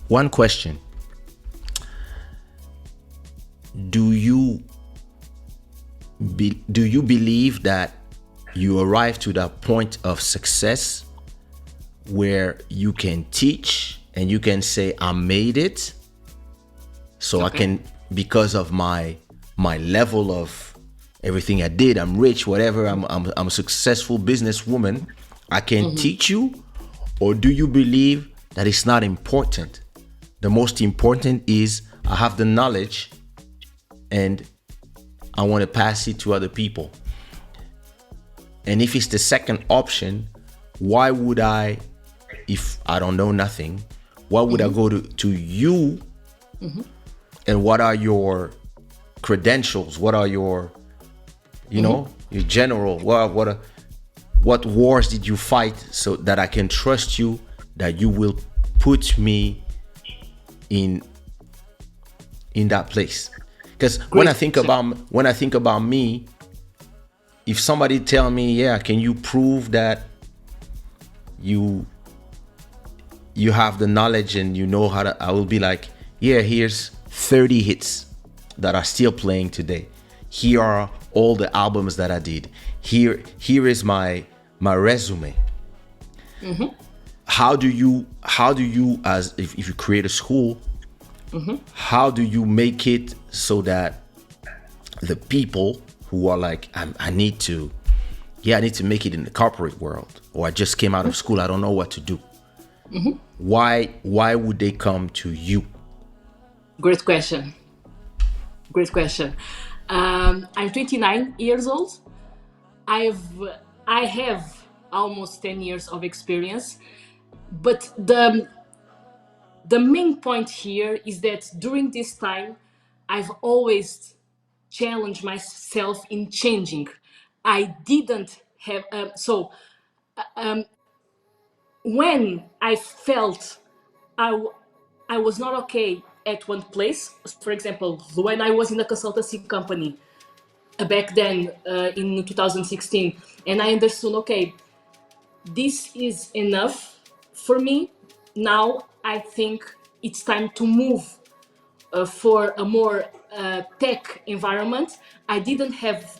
One question: Do you do you believe that you arrive to that point of success where you can teach and you can say, "I made it," so I Okay. can, because of my level of everything I did, I'm rich, whatever, I'm a successful businesswoman, I can teach you? Or do you believe that it's not important? The most important is I have the knowledge and I want to pass it to other people. And if it's the second option, why would I, if I don't know nothing, why would I go to you? And what are your credentials? What are your, your general, what wars did you fight so that I can trust you, that you will put me in that place? Because when I Great think question. about me, if somebody tell me, yeah, can you prove that you you have the knowledge and you know how to, I will be like, yeah, here's 30 hits that are still playing today. Here are all the albums that I did. Here is my resume. How do you, as if you create a school, how do you make it so that the people who are like, I need to, yeah, I need to make it in the corporate world, or I just came out of school, I don't know what to do. Why would they come to you? Great question. Great question. I'm 29 years old. I've I have almost 10 years of experience, but the main point here is that during this time, I've always challenged myself in changing. I didn't have when I felt I, w- I was not okay at one place. For example, when I was in a consultancy company back then in 2016, and I understood, okay, this is enough for me. Now I think it's time to move for a more tech environment. I didn't have.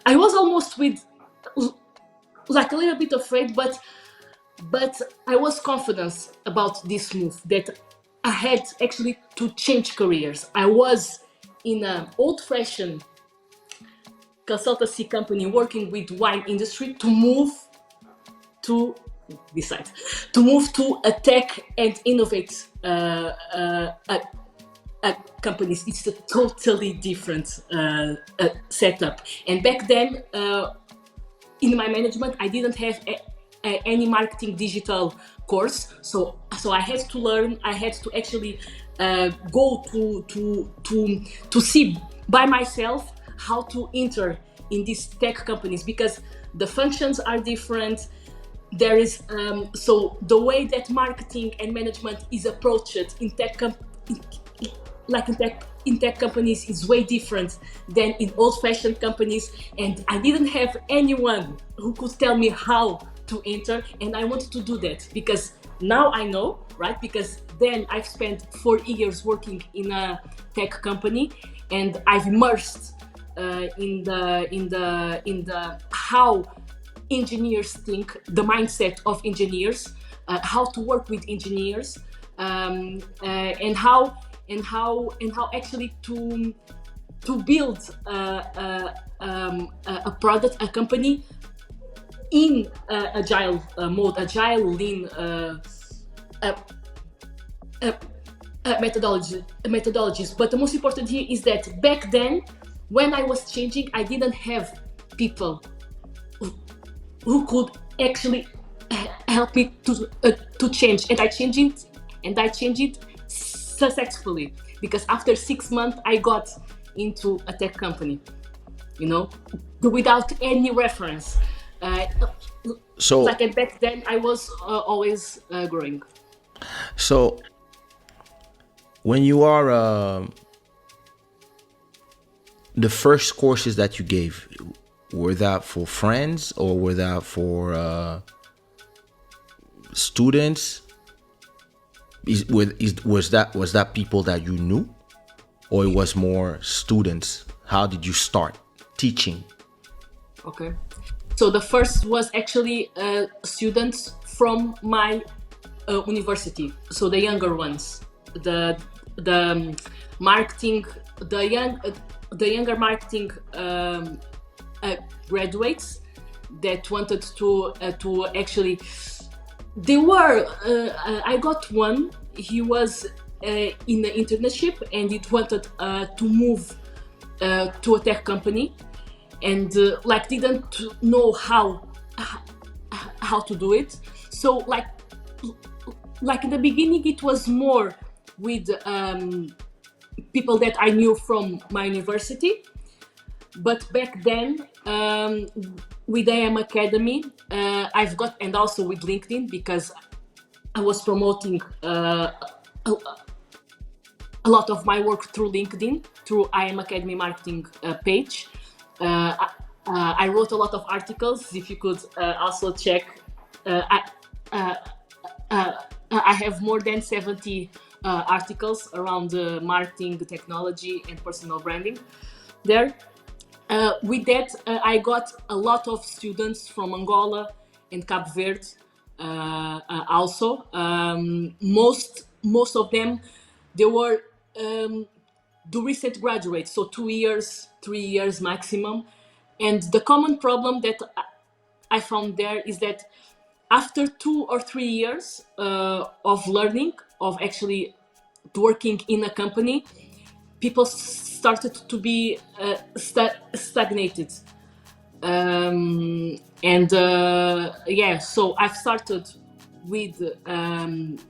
I was almost with like a little bit afraid, but I was confident about this move that I had actually to change careers. I was in an old-fashioned consultancy company working with wine industry to move to this side, to move to a tech and innovate companies. It's a totally different setup. And back then, in my management, I didn't have any marketing digital course, so I had to learn. I had to actually go to see by myself how to enter in these tech companies, because the functions are different. There is so the way that marketing and management is approached in like in tech companies is way different than in old-fashioned companies, and I didn't have anyone who could tell me how to enter, and I wanted to do that because now I know, right? Because then I've spent 4 years working in a tech company, and I've immersed in the how engineers think, the mindset of engineers, how to work with engineers, and how actually to build a product, a company in agile mode, agile lean uh, uh, methodologies. But the most important here is that back then, when I was changing, I didn't have people who could actually help me to change, and I changed it successfully, because after 6 months I got into a tech company, you know, without any reference. Uh, So like back then, I was always growing. so when you are the first courses that you gave, were that for friends or were that for students? Was that people that you knew, or it was more students? How did you start teaching? Okay. So the first was actually students from my university. So the younger ones, the marketing, the younger marketing graduates that wanted to actually. They were. I got one. He was in the internship and it wanted to move to a tech company, and like didn't know how to do it. So like in the beginning, it was more with people that I knew from my university. But back then, with AM Academy, I've got, and also with LinkedIn, because I was promoting a lot of my work through LinkedIn, through IM Academy marketing page. I wrote a lot of articles. If you could also check, I have more than 70 articles around marketing, technology, and personal branding there. With that, I got a lot of students from Angola and Cape Verde also. Most of them, they were the recent graduates, so 2 years, 3 years maximum. And the common problem that I found there is that after 2 or 3 years of learning, of actually working in a company, people started to be stagnated. And yeah, so I've started with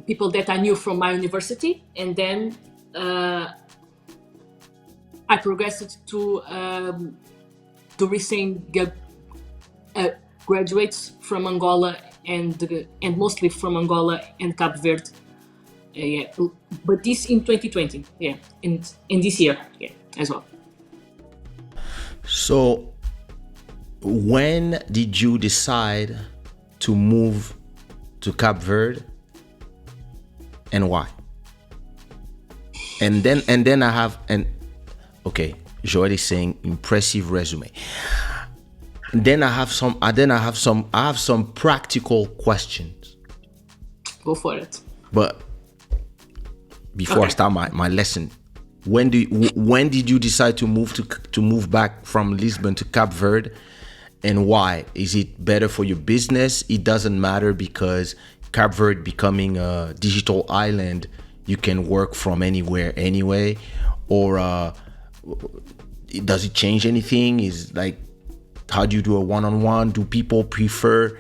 people that I knew from my university, and then I progressed to the recent graduates from Angola and mostly from Angola and Cape Verde. Yeah, but this in 2020, yeah, in this year, yeah, as well. So, when did you decide to move to Cape Verde, and why? And then I have okay, Joel is saying impressive resume. Then I have some practical questions. Go for it. But before I start my lesson, when did you decide to move back from Lisbon to Cape Verde, and why? Is it better for your business? It doesn't matter, because Cape Verde becoming a digital island, you can work from anywhere anyway, or does it change anything? Is like, how do you do a one-on-one? Do people prefer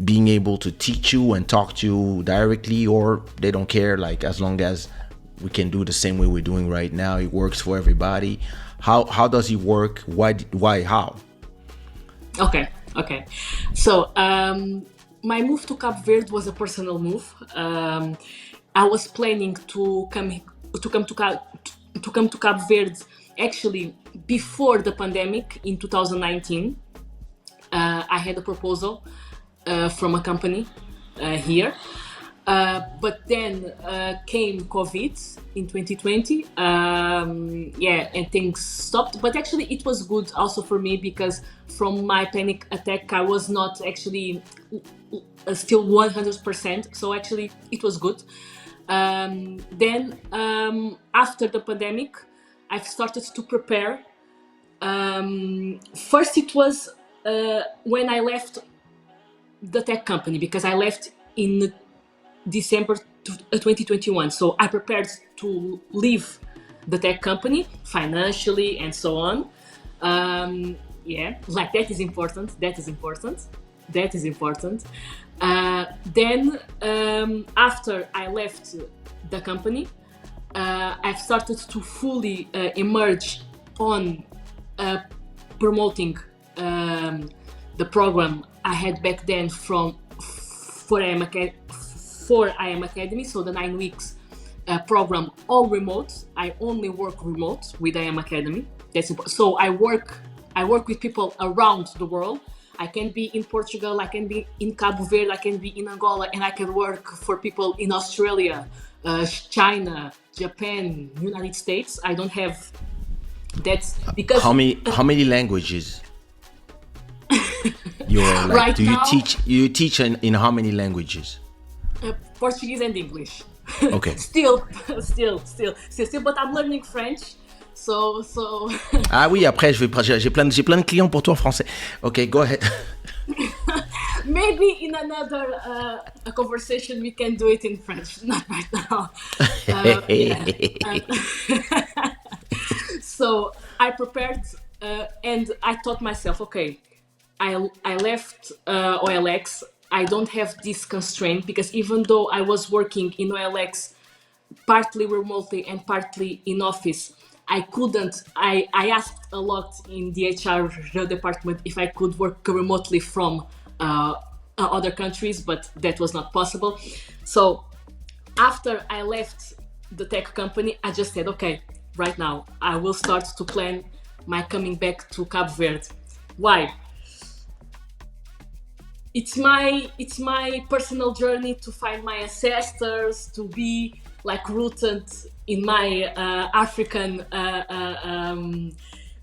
being able to teach you and talk to you directly, or they don't care, like as long as we can do the same way we're doing right now, it works for everybody? How does it work? Why how? Okay. So my move to Cape Verde was a personal move. I was planning to come to Cape Verde actually before the pandemic in 2019. I had a proposal from a company here. But then came COVID in 2020. Yeah, and things stopped. But actually, it was good also for me, because from my panic attack, I was not actually still 100%. So actually, it was good. Then after the pandemic, I've started to prepare. First, it was when I left the tech company, because I left in December 2021. So I prepared to leave the tech company financially and so on. Yeah, like that is important. Then after I left the company, I've started to fully emerge on promoting the program I had back then for I Am Academy. So the 9 weeks program, all remote. I only work remote with I Am Academy. That's important. So I work with people around the world. I can be in Portugal, I can be in Cabo Verde, I can be in Angola, and I can work for people in Australia, China, Japan, United States. I don't have that because How many languages you're like? right Do you now teach? You teach in how many languages? Portuguese and English. Okay. still, but I'm learning French. So Ah oui, après j'ai plein de clients pour toi en français. Okay, go ahead. maybe in another conversation we can do it in French. Not right now. Yeah. So I prepared and I thought myself, okay, I left OLX. I don't have this constraint because even though I was working in OLX partly remotely and partly in office, I couldn't. I asked a lot in the HR department if I could work remotely from other countries, but that was not possible. So after I left the tech company, I just said, okay, right now I will start to plan my coming back to Cabo Verde. Why? It's my personal journey to find my ancestors, to be like rooted in my African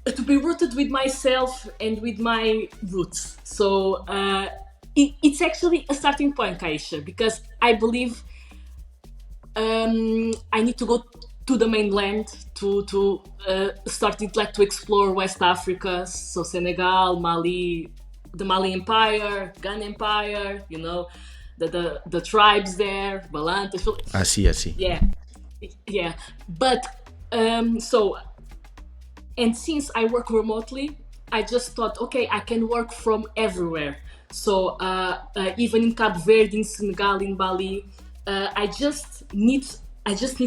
to be rooted with myself and with my roots. So it's actually a starting point, Kaysha, because I believe I need to go to the mainland to start it, like to explore West Africa, so Senegal, Mali, the Mali Empire, Ghana Empire, the tribes there, Balanta. I see. Yeah, yeah. But so, and since I work remotely, I just thought, okay, I can work from everywhere. So even in Cabo Verde, in Senegal, in Bali, I just need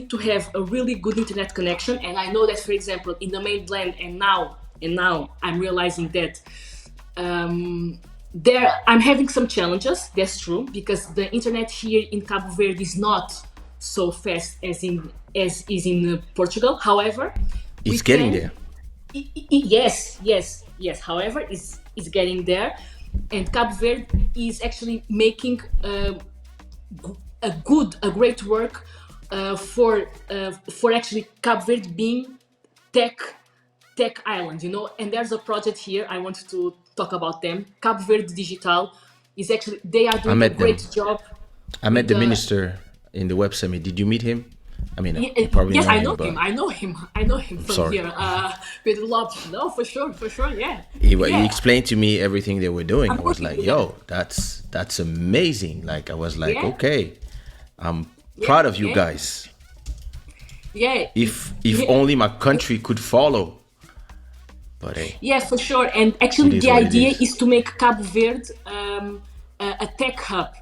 to have a really good internet connection. And I know that, for example, in the mainland, and now I'm realizing that there I'm having some challenges. That's true, because the internet here in Cabo Verde is not so fast as is in Portugal. However, It's getting there. Yes. However, it's getting there, and Cabo Verde is actually making a great work for actually Cabo Verde being tech island, And there's a project here I want to talk about them. Cabo Verde Digital is actually, they are I doing a met them. great job. I met the minister in the Web Summit. Did you meet him? I mean, you Yes, probably know I him, know but him. I know him from sorry. here. Pedro Lopes. No, for sure, yeah. He Yeah, explained to me everything they were doing. I I'm was working like, with yo, that's amazing. Like, I was like, Yeah, okay, I'm yeah, proud of you yeah, guys. yeah, If yeah. only my country could follow. But hey, Yeah, for sure. And it actually, is the what it idea is. is to make Cabo Verde a tech hub,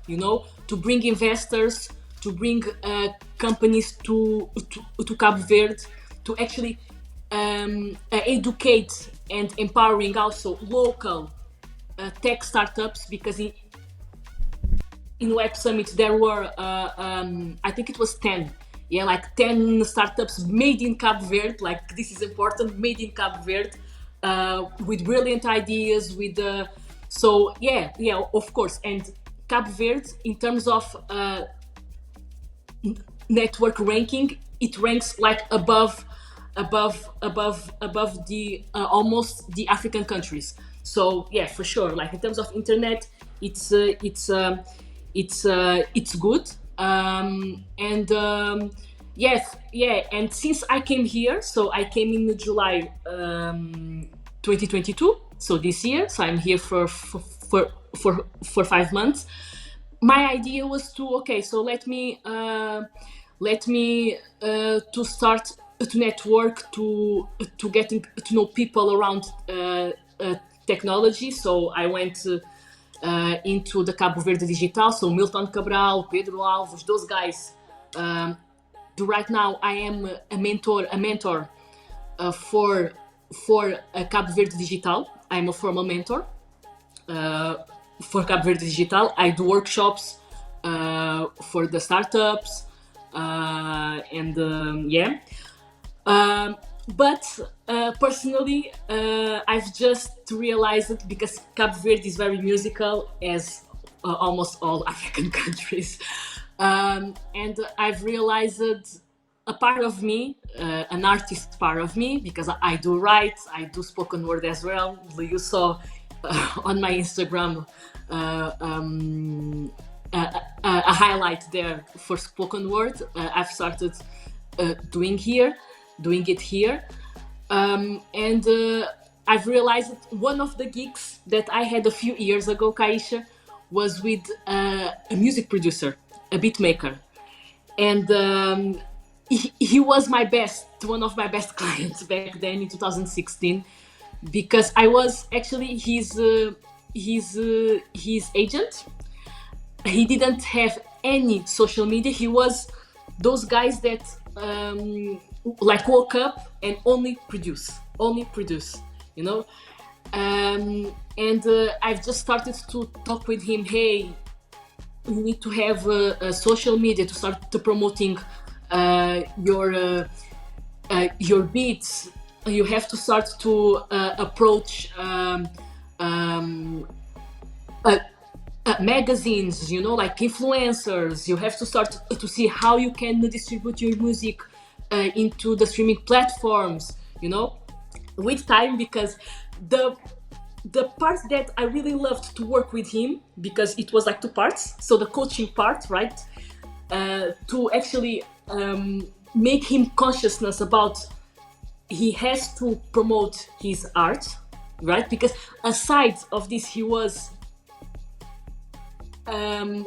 to bring investors, to bring companies to Cabo Verde, to actually educate and empowering also local tech startups, because in Web Summit there were I think it was 10, yeah, like 10 startups made in Cabo Verde. Like, this is important, made in Cabo Verde, with brilliant ideas, with so yeah, of course. And Cabo Verde, in terms of network ranking, it ranks like above the almost the African countries. So yeah, for sure, like in terms of internet, it's good. And yes, yeah. And since I came here, so I came in July 2022, so this year. So I'm here for 5 months. My idea was to, okay, so to start to network, to getting to know people around technology. So I went into the Cabo Verde Digital, so Milton Cabral, Pedro Alves, those guys. Right now I am a mentor for Cabo Verde Digital. I'm a formal mentor for Cabo Verde Digital. I do workshops for the startups, and yeah. But personally, I've just realized it because Cape Verde is very musical, as almost all African countries. And I've realized a part of me, an artist part of me, because I do write, I do spoken word as well. You saw on my Instagram a highlight there for spoken word. I've started doing it here. And I've realized one of the gigs that I had a few years ago, Kaysha, was with a music producer, a beat maker. And he was one of my best clients back then in 2016, because I was actually his agent. He didn't have any social media. He was those guys that like woke up and only produce, you know. And I've just started to talk with him. Hey, you need to have a social media to start to promoting your beats. You have to start to approach uh, magazines, you know, like influencers. You have to start to see how you can distribute your music into the streaming platforms, you know, with time. Because the the part that I really loved to work with him, because it was like two parts. So the coaching part, right, to actually make him consciousness about he has to promote his art, right? Because aside of this, and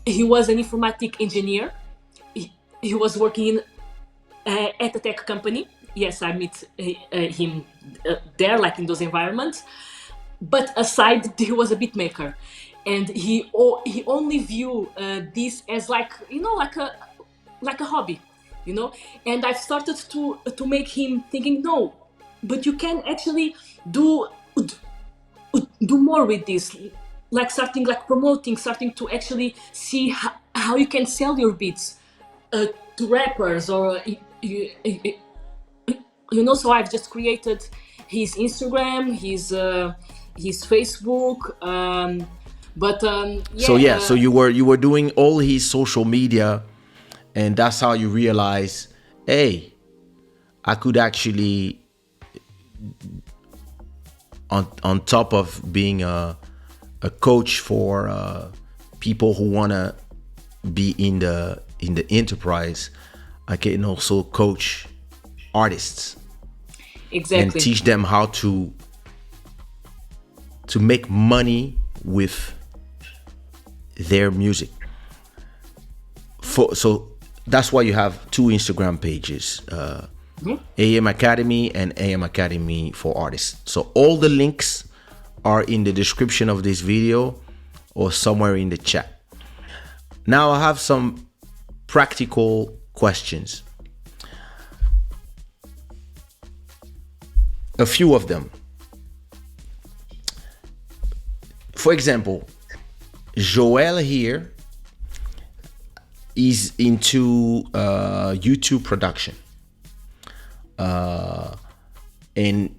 he was an informatic engineer. He was working at a tech company. Yes, I meet him there, like in those environments. But aside, he was a beat maker, and he only view this as, like, you know, like a hobby, you know. And I've started to make him thinking, no, but you can actually do do more with this, like starting, like promoting, starting to actually see how you can sell your beats to rappers, or you know. So I've just created his Instagram, his Facebook, but So yeah. yeah, so you were doing all his social media, and that's how you realize, hey, I could actually, on top of being a coach for people who wanna be in the enterprise, I can also coach artists and Exactly. teach them how to make money with their music. So that's why you have two Instagram pages, AM Academy and AM Academy for Artists. So all the links are in the description of this video or somewhere in the chat. Now I have some practical questions. A few of them. For example, Joel here is into YouTube production. And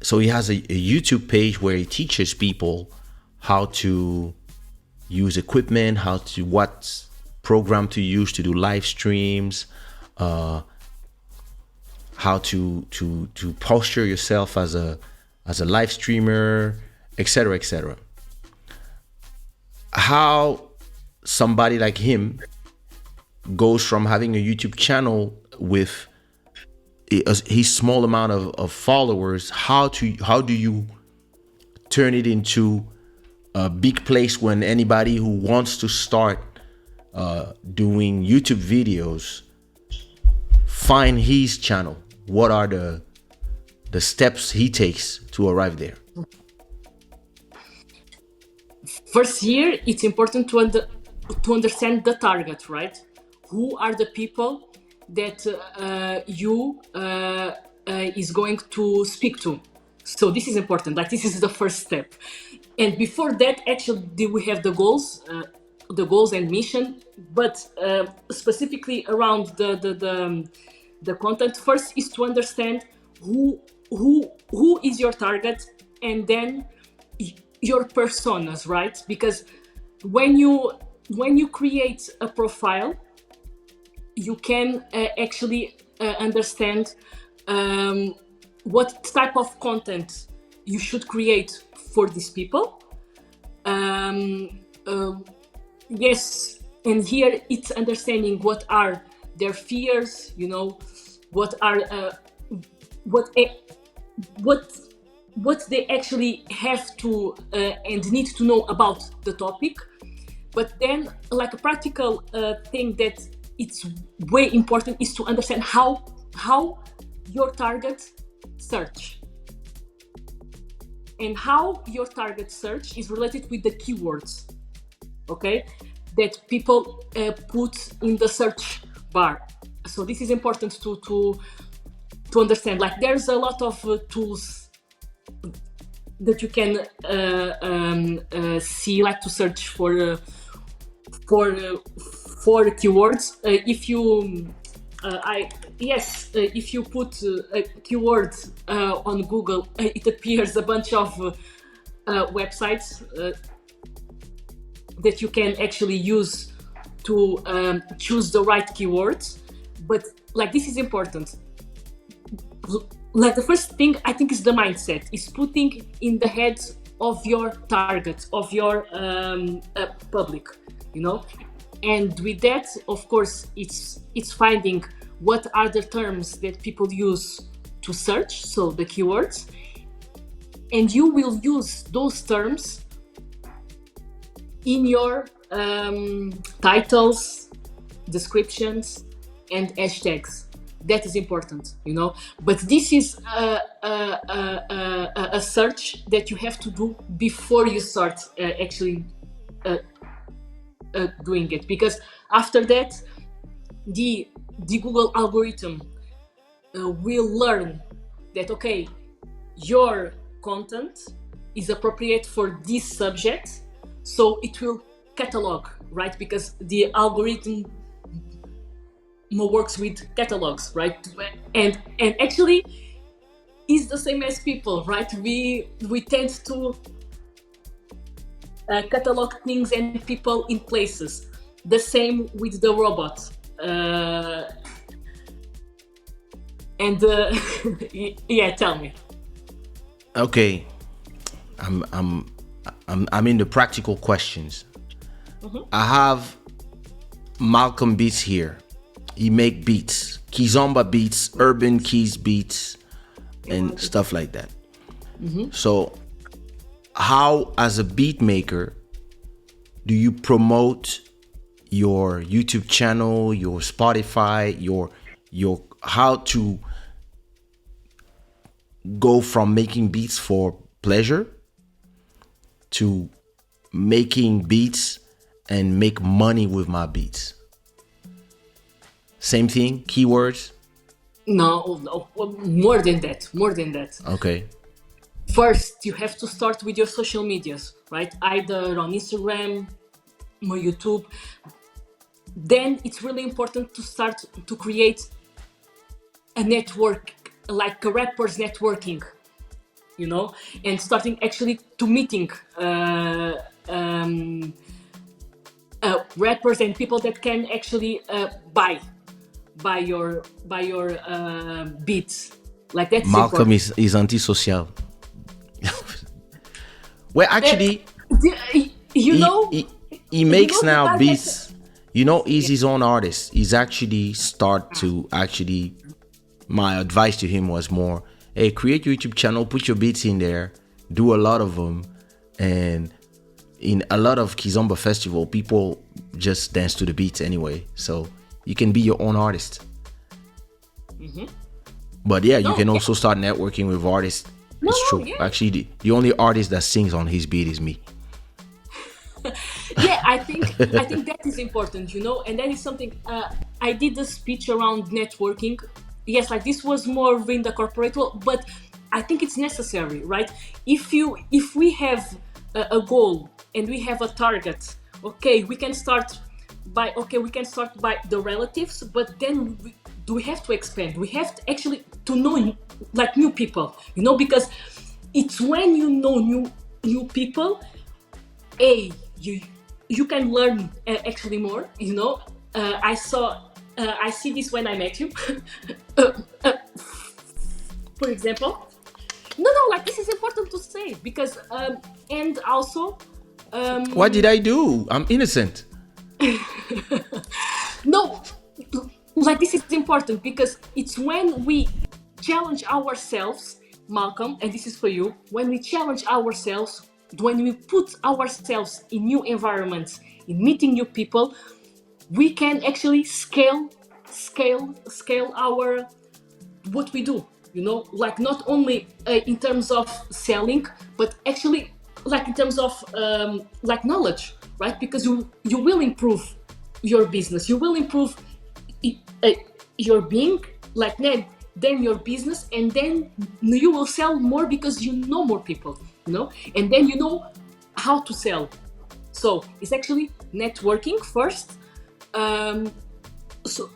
so he has a YouTube page where he teaches people how to use equipment, what program to use to do live streams, how to posture yourself as a live streamer, etc., etc. How somebody like him goes from having a YouTube channel with his small amount of followers, how do you turn it into a big place when anybody who wants to start doing YouTube videos find his channel? What are the steps he takes to arrive there? First, here it's important to understand the target, right? Who are the people that you is going to speak to? So this is important. Like, this is the first step. And before that, actually, we have the goals and mission. But specifically around The content first is to understand who is your target, and then your personas, right? Because when you create a profile, you can actually understand what type of content you should create for these people. Yes, and here it's understanding what are their fears, what are what what what they actually have to and need to know about the topic. But then, like a practical thing that it's way important is to understand how your target search, and how your target search is related with the keywords, okay, that people put in the search bar. So this is important to understand. Like, there's a lot of tools that you can see, like to search for keywords. If you if you put a keyword on Google, it appears a bunch of websites that you can actually use to choose the right keywords. But like, this is important. Like, the first thing I think is the mindset, is putting in the heads of your target, of your public, and with that, of course, it's finding what are the terms that people use to search, so the keywords, and you will use those terms in your titles, descriptions, and hashtags. That is important, but this is a search that you have to do before you start actually doing it, because after that the Google algorithm will learn that, okay, your content is appropriate for this subject, so it will catalog, right? Because the algorithm works with catalogs, right? And actually is the same as people, right? We tend to catalog things and people in places. The same with the robot. Yeah, tell me. Okay, I'm in the practical questions. I have Malcolm Beats here. He make beats, kizomba beats, urban keys beats, and stuff like that. So how, as a beat maker, do you promote your YouTube channel, your Spotify, your how to go from making beats for pleasure to making beats and make money with my beats? Same thing, keywords? No, more than that. Okay. First, you have to start with your social medias, right? Either on Instagram or YouTube. Then it's really important to start to create a network, like a rappers networking, and starting actually to meeting rappers and people that can actually buy your beats. Like, that's Malcolm important. is antisocial. Well, actually, he makes now beats. He's his own artist. He's actually my advice to him was more, hey, create your YouTube channel, put your beats in there, do a lot of them, and in a lot of Kizomba festival, people just dance to the beats anyway. So you can be your own artist. But yeah, you can also start networking with artists. It's true. Yeah. Actually, the only artist that sings on his beat is me. Yeah, I think that is important, and that is something. I did a speech around networking. Yes, like, this was more in the corporate world, but I think it's necessary, right? If we have a goal and we have a target, okay, we can start by the relatives, but then do we have to expand? We have to actually to know like new people, because it's when you know new people, you can learn actually more. I see this when I met you. uh, uh, for example, no, like this is important to say because and also What did I do? I'm innocent. no, like this is important because it's when we challenge ourselves, Malcolm, and this is for you. When we challenge ourselves, when we put ourselves in new environments, in meeting new people, we can actually scale our what we do. Like not only in terms of selling, but actually like in terms of like knowledge, right? Because you will improve your business, you will improve uh, your being, like then your business, and then you will sell more because you know more people, and then you know how to sell. So it's actually networking first. So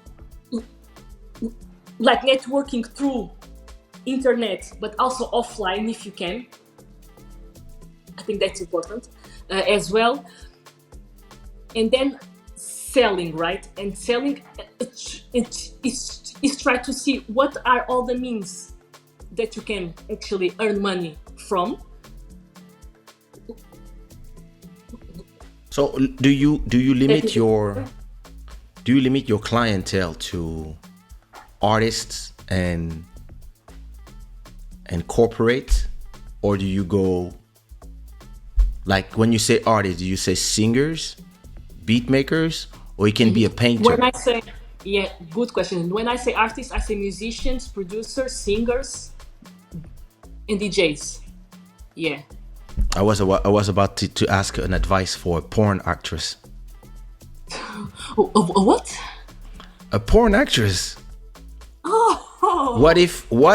like networking through internet, but also offline if you can. I think that's important as well. And then selling, right? And selling is try to see what are all the means that you can actually earn money from. So do you limit your clientele to artists and corporate, or do you go like when you say artists, do you say singers, beat makers, or it can be a painter? When I say, yeah, good question. When I say artists, I say musicians, producers, singers, and DJs. Yeah. I was about to ask an advice for a porn actress. What? A porn actress. Oh. What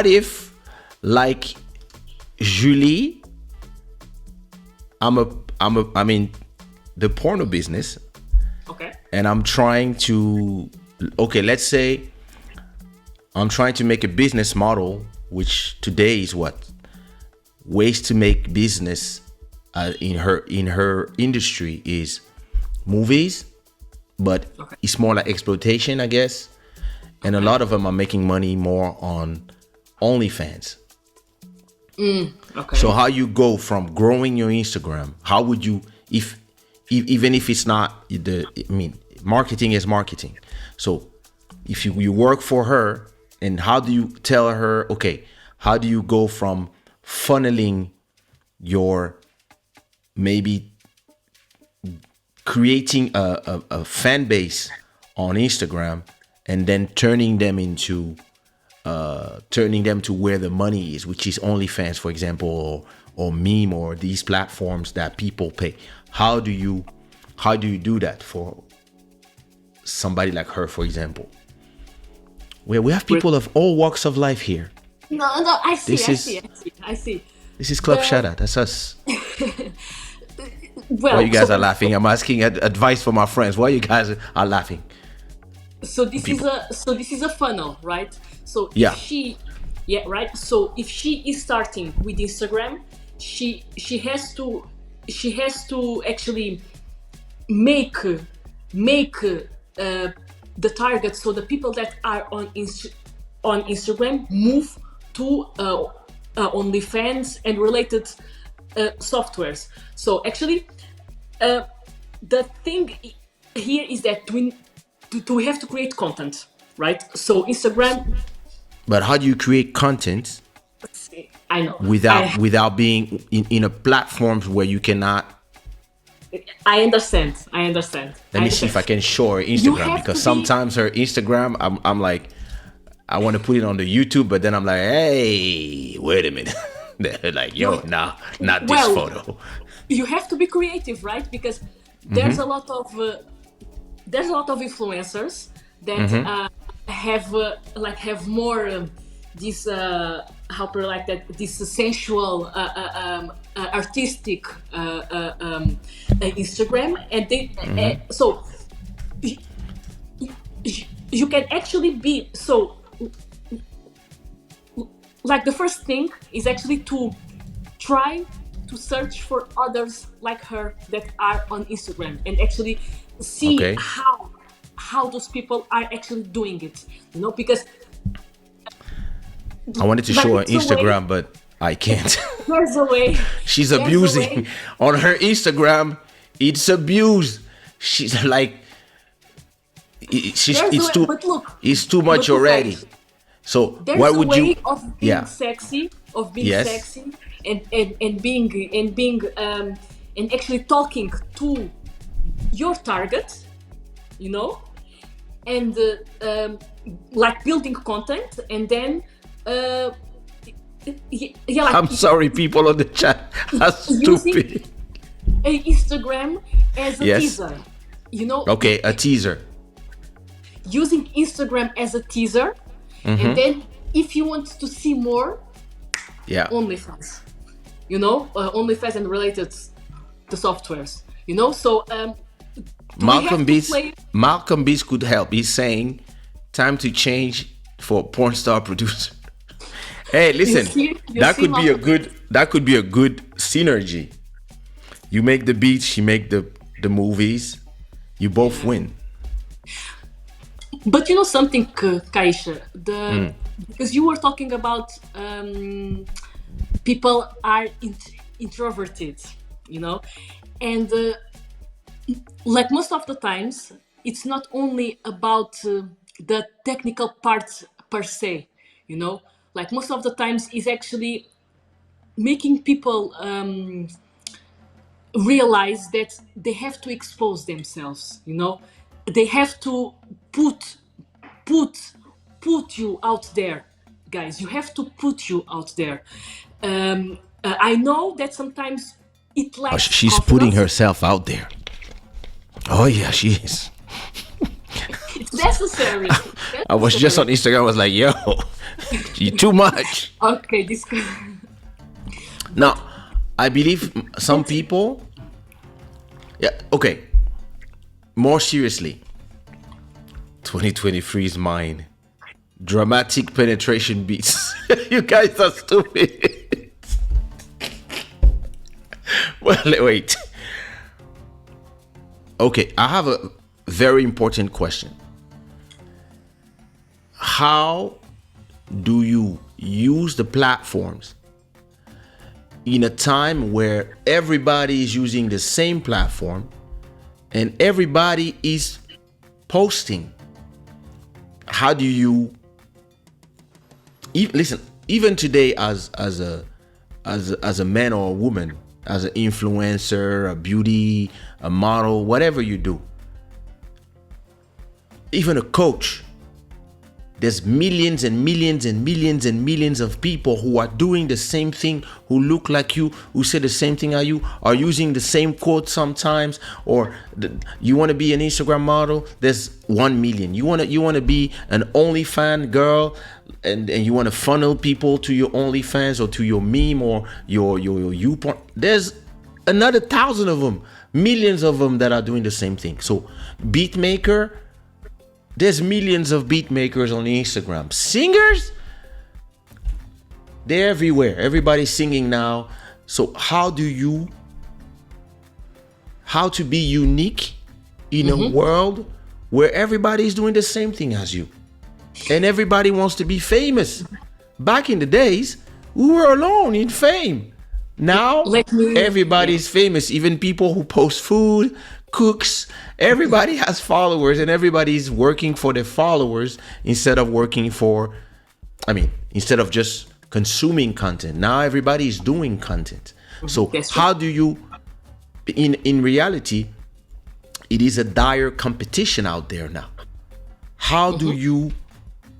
if like Julie, I'm in the porno business, Okay. and I'm trying to, okay, let's say I'm trying to make a business model, which today is what ways to make business in her industry is movies, but Okay. it's more like exploitation, I guess. And a lot of them are making money more on OnlyFans. Okay. So how you go from growing your Instagram? How would you, if even if it's not marketing is marketing. So if you work for her, and how do you tell her, okay, how do you go from funneling your, maybe creating a fan base on Instagram, and then turning them to where the money is, which is OnlyFans, for example, or Meme, or these platforms that people pay. How do you do that for somebody like her, for example? Where we have people of all walks of life here. No, I see. I see. This is Club The- Shada. That's us. Well, Why you guys are laughing? I'm asking advice for my friends. Why you guys are laughing? So this is a funnel, right? So Yeah. right. So if she is starting with Instagram, she has to actually make the target, so the people that are on Instagram move to OnlyFans and related softwares. So actually, the thing here is that we have to create content, right? So Instagram, But how do you create content I know, without being in a platforms where you cannot? I understand. Let me see if I can show her You Instagram, have because to sometimes her Instagram, I'm like, I want to put it on the YouTube, but then I'm like, hey, wait a minute. They're like, yo, nah, not this Well, photo. You have to be creative, right? Because there's a lot of influencers that have more this how to like that, this sensual artistic Instagram, and they so you can actually be so, like, the first thing is actually to try to search for others like her that are on Instagram, and actually see Okay. how those people are actually doing it, because I wanted to like show her it's a way, Instagram, but I can't. there's a way, She's there's a abusing way, on her Instagram. It's abuse. She's like, there's a it's way, too, but look, it's too much guys, already. So there's what a would you? way of being Yeah. sexy, Yes. and being and actually talking to your target, you know and like building content, and then uh, yeah, like I'm sorry, people on the chat are using stupid. Instagram as a Yes. teaser, Okay, a teaser. using Instagram as a teaser, and then if you want to see more, Yeah. OnlyFans, OnlyFans and related the softwares, so do we have to play? Malcolm Beats could help. He's saying, time to change for porn star producer. Hey, you listen, see you see Malcolm? that could be a good synergy. You make the beats, she make the movies. You both win. But something, Kaysha, because you were talking about people are introverted, and like most of the times, it's not only about the technical parts per se, like most of the times is actually making people realize that they have to expose themselves, they have to put put you out there, guys. You have to put you out there. I know that sometimes it Oh, lacks she's putting confidence. herself out there. Oh yeah, she is. It's necessary. I was just on Necessary. Instagram. I was like, yo, you too much. Okay, this. Now, But I believe some that's people. Yeah. Okay. More seriously, 2023 is mine. Dramatic penetration beats. You guys are stupid. Well, wait. Okay, I have a very important question. How do you use the platforms in a time where everybody is using the same platform and everybody is posting? How do you listen? Even today, as a man or a woman, as an influencer, a beauty, a model, whatever you do, even a coach, there's millions and millions and millions and millions of people who are doing the same thing, who look like you, who say the same thing as you, are using the same quote sometimes. Or you want to be an Instagram model, there's 1 million. You want to be an OnlyFans girl, and you want to funnel people to your OnlyFans or to your meme or your YouPorn. There's another 1,000 of them, millions of them that are doing the same thing. So beatmaker, there's millions of beat makers on Instagram. Singers, they're everywhere. Everybody's singing now. So how to be unique in a world where everybody's doing the same thing as you, and everybody wants to be famous? Back in the days, we were alone in fame. Now let me. Yeah. everybody's famous. Even people who post food, cooks, everybody has followers, and everybody's working for their followers instead of instead of just consuming content. Now everybody is doing content. So That's right. how do you, in reality, it is a dire competition out there now. How do you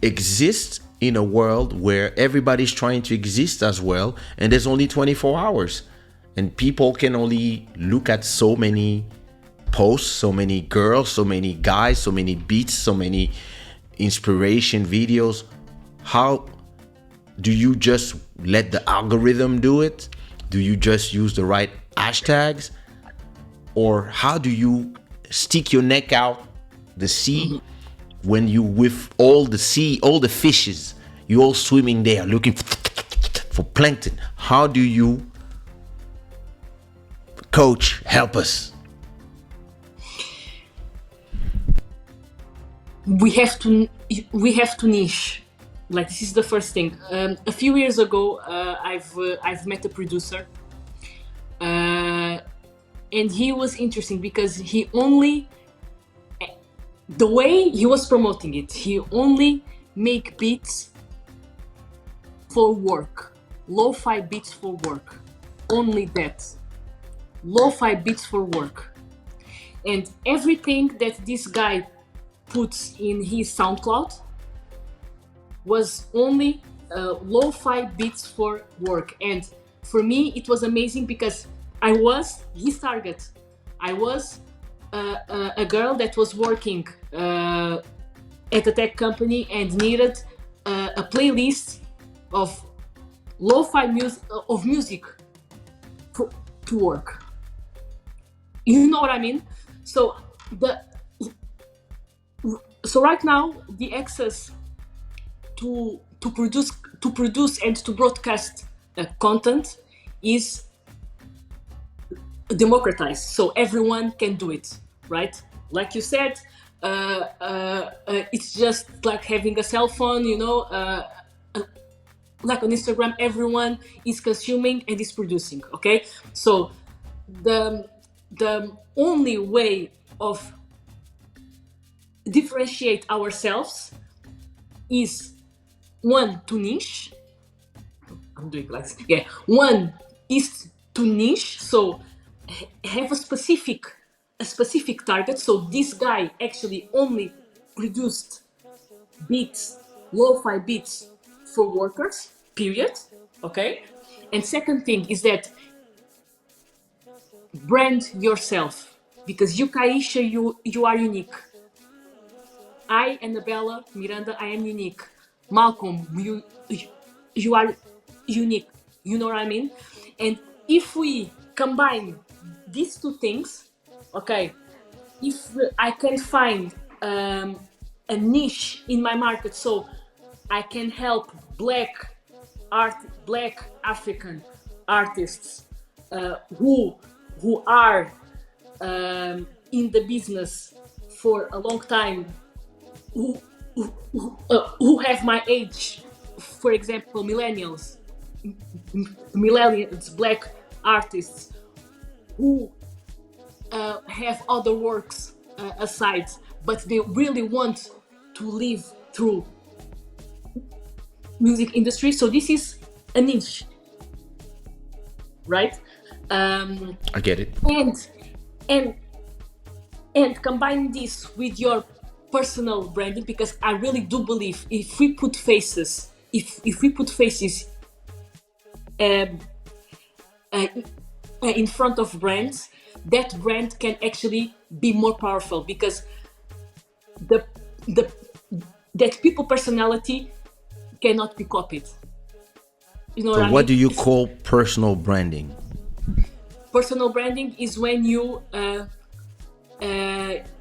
exist in a world where everybody's trying to exist as well, and there's only 24 hours, and people can only look at so many posts, so many girls, so many guys, so many beats, so many inspiration videos? How do you just let the algorithm do it? Do you just use the right hashtags? Or how do you stick your neck out the sea when you with all the sea, all the fishes, you all swimming there looking for plankton. How do you, coach, help us? We have to niche. Like, this is the first thing. A few years ago, I've met a producer, and he was interesting because the way he was promoting it, he only make beats for work, lo-fi beats for work, only that, lo-fi beats for work, and everything that this guy puts in his SoundCloud was only lo-fi beats for work. And for me, it was amazing because I was his target. I was a girl that was working at a tech company and needed a playlist of lo-fi music to work. You know what I mean? So right now the access to produce and to broadcast content is democratized, so everyone can do it, right? Like you said, it's just like having a cell phone, like on Instagram, everyone is consuming and is producing. Okay, so the only way of differentiate ourselves is one, to niche. I'm doing like, yeah. One is to niche, so have a specific target. So this guy actually only produced beats, lo-fi beats for workers, period. Okay. And second thing is that brand yourself, because you, Kaysha, you are unique. I, Anabela Miranda, I am unique. Malcolm, you are unique. You know what I mean? And if we combine these two things, okay, if I can find a niche in my market, so I can help black African artists who are in the business for a long time, who have my age, for example, millennials, black artists who have other works aside, but they really want to live through music industry. So this is a niche, right? I get it. And combine this with your personal branding, because I really do believe if we put faces, in front of brands, that brand can actually be more powerful, because that people personality cannot be copied. You know So what I mean? what do you call personal branding? Personal branding is when you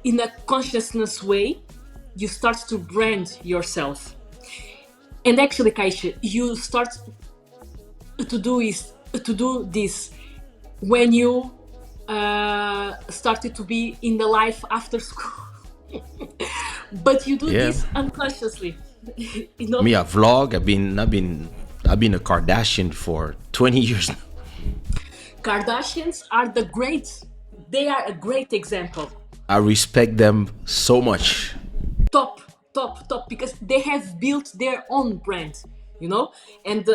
in a consciousness way, you start to brand yourself. And actually, Kaysha, you start to do this when you started to be in the life after school. But you do this unconsciously. You know? Me, a vlog. I've been a Kardashian for 20 years now. Kardashians are they are a great example. I respect them so much. Top, because they have built their own brand, and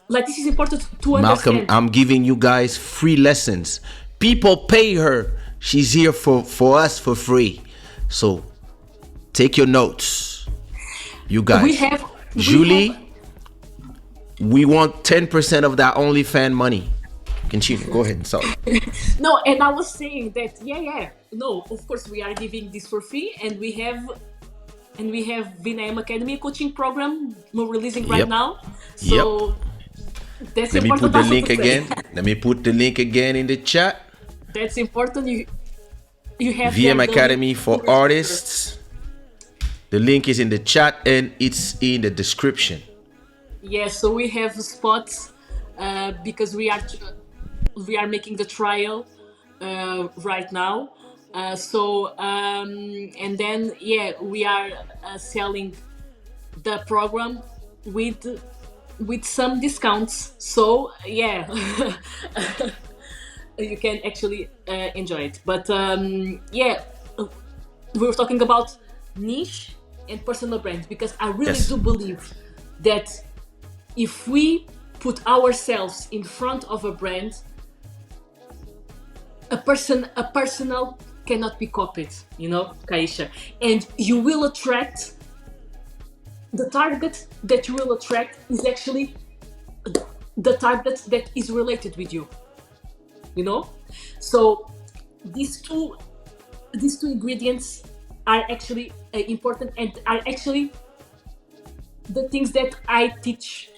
like, this is important to Malcolm, understand. I'm giving you guys free lessons. People pay her. She's here for us for free. So take your notes, you guys. Julie, we want 10% of that OnlyFans money. Continue. Go ahead. Sorry. No, and I was saying that, no, of course we are giving this for free, and we have VNAM Academy coaching program we're releasing right now. So that's Let me important. put the link again. Let me put the link again in the chat. That's important. You have VM Academy for artists. The link is in the chat and it's in the description. Yes, so we have spots because we are making the trial right now. And then we are selling the program with some discounts. So you can actually enjoy it. But we were talking about niche and personal brands because I really Yes. do believe that if we put ourselves in front of a brand, a personal cannot be copied, Kaysha, and you will attract the target that you will attract is actually the target that is related with you. So these two ingredients are actually important and are actually the things that I teach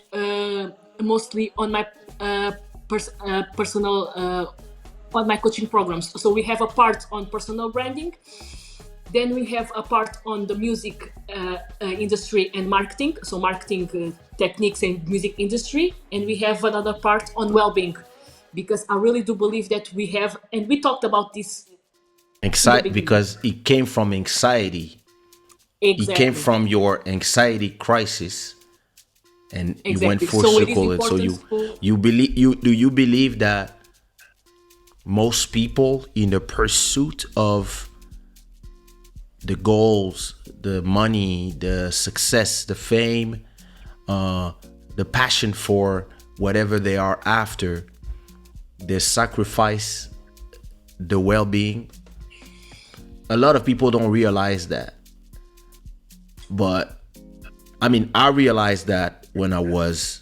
mostly on my personal on my coaching programs. So we have a part on personal branding, then we have a part on the music industry and marketing, so marketing techniques and music industry, and we have another part on well-being, because I really do believe that we have, and we talked about this in the Anxiety, beginning. because it came from anxiety. It came Exactly. from your anxiety crisis, and you went Exactly. full So it is circle. And so important to. you believe that most people in the pursuit of the goals, the money, the success, the fame, the passion for whatever they are after, they sacrifice the well-being. A lot of people don't realize that. But I mean, I realized that when I was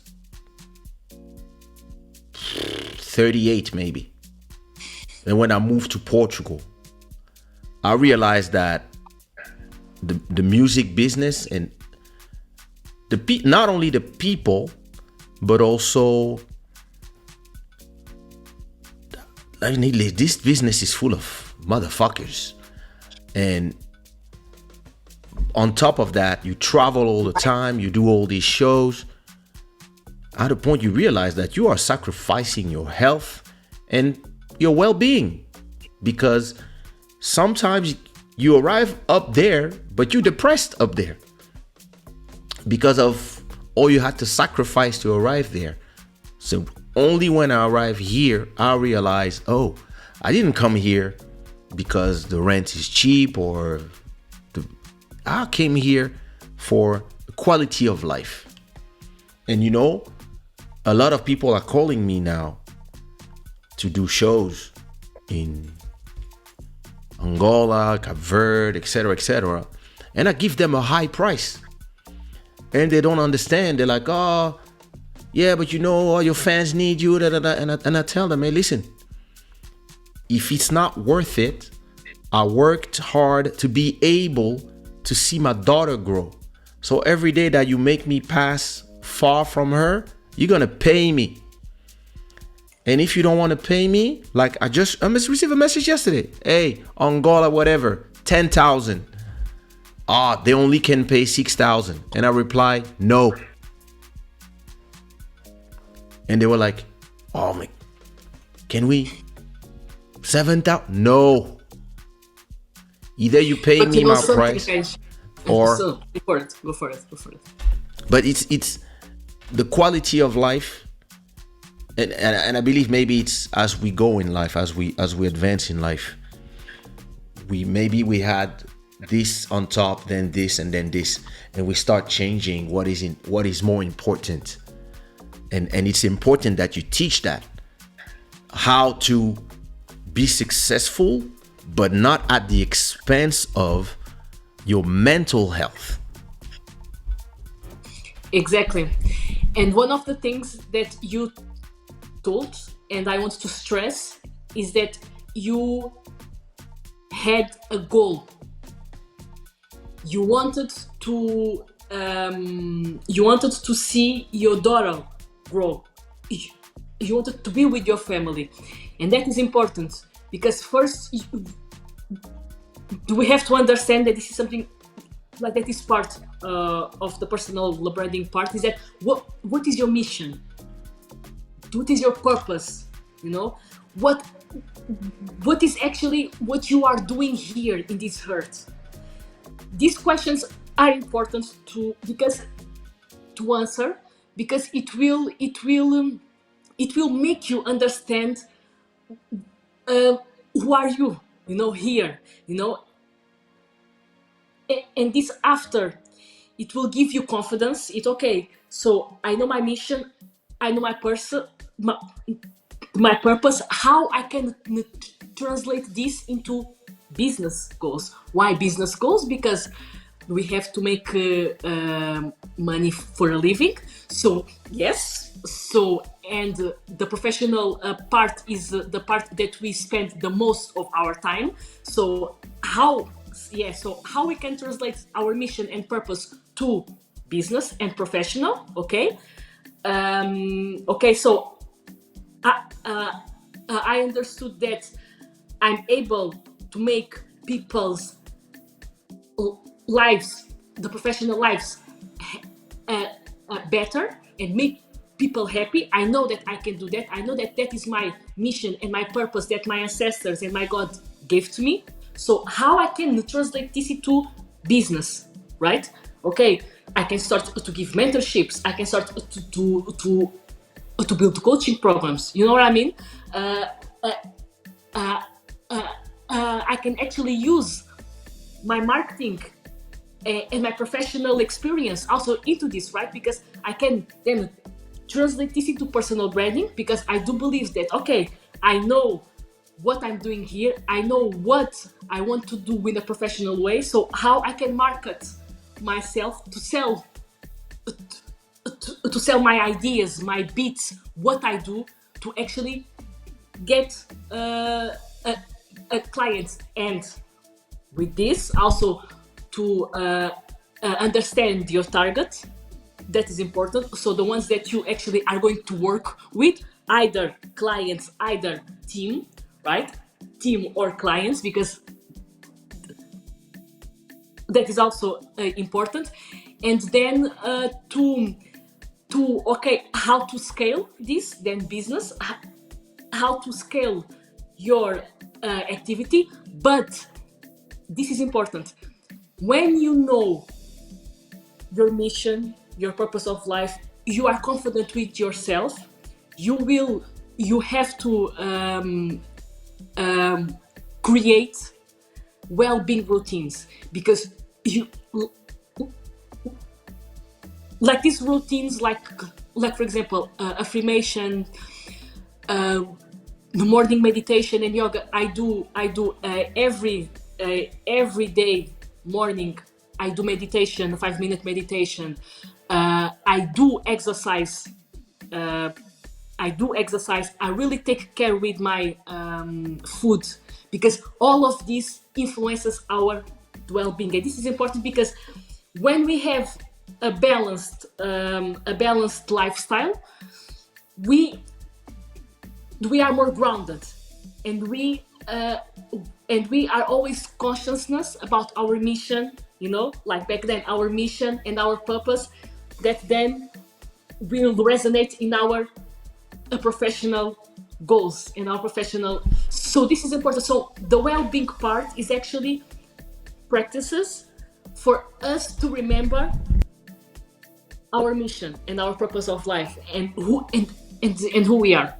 38 maybe. And when I moved to Portugal, I realized that the music business and not only the people, but also this business is full of motherfuckers. And on top of that, you travel all the time, you do all these shows. At a point, you realize that you are sacrificing your health and your well-being, because sometimes you arrive up there, but you're depressed up there because of all you had to sacrifice to arrive there. So only when I arrive here, I realize, oh, I didn't come here because the rent is cheap, or I came here for the quality of life. And a lot of people are calling me now to do shows in Angola, Cape Verde, etc., etc. And I give them a high price. And they don't understand. They're like, oh, yeah, but all your fans need you. Da, da, da. And I tell them, hey, listen, if it's not worth it, I worked hard to be able to see my daughter grow. So every day that you make me pass far from her, you're going to pay me. And if you don't want to pay me, like I just received a message yesterday. Hey, Angola, whatever, 10,000. They only can pay 6,000. And I reply, no. And they were like, oh my, can we 7,000? No. Either you pay But me my something, price, Kaysha. or So go for it. but it's the quality of life. And I believe maybe it's as we go in life, as we advance in life, we had this on top, then this, and then this, and we start changing what is more important. And it's important that you teach that, how to be successful, but not at the expense of your mental health. Exactly. And one of the things that you told, and I want to stress, is that you had a goal. You wanted to see your daughter grow. You wanted to be with your family, and that is important, because first we have to understand that this is something like that is part of the personal branding part, is that what is your mission, what is your purpose, you know, what what is actually what you are doing here in this earth. These questions are important to answer, because it will make you understand who are you, you know, here, you know. And this after, it will give you confidence. It's okay, so I know my mission, I know my person, my purpose, how I can translate this into business goals. Why business goals? Because we have to make money for a living. So yes, so and the professional part is the part that we spend the most of our time. So how, yeah, so how we can translate our mission and purpose to business and professional. Okay, okay, so I understood that I'm able to make people's lives, the professional lives, better and make people happy. I know that I can do that. I know that that is my mission and my purpose that my ancestors and my God gave to me. So how I can translate this into business, right? Okay, I can start to give mentorships. I can start to build coaching programs. You know what I mean? Uh, I can actually use my marketing and my professional experience also into this, right? Because I can then translate this into personal branding, because I do believe that, okay, I know what I'm doing here, I know what I want to do in a professional way, so how I can market myself to sell my ideas, my beats, what I do, to actually get a client. And with this also to understand your target, that is important. So the ones that you actually are going to work with, either clients, either team, right? Team or clients, because that is also important. And then to okay, how to scale this, then business, how to scale your activity. But this is important. When you know your mission, your purpose of life, you are confident with yourself, you have to create well-being routines, because you, like these routines, like for example, affirmation, the morning meditation and yoga. I do every day morning. I do meditation, 5-minute meditation. I do exercise. I really take care with my food, because all of this influences our well-being. And this is important, because when we have a balanced lifestyle, we are more grounded, and we are always consciousness about our mission, you know, like back then, our mission and our purpose, that then will resonate in our professional goals, in our professional. So this is important. So the well-being part is actually practices for us to remember our mission and our purpose of life, and who we are.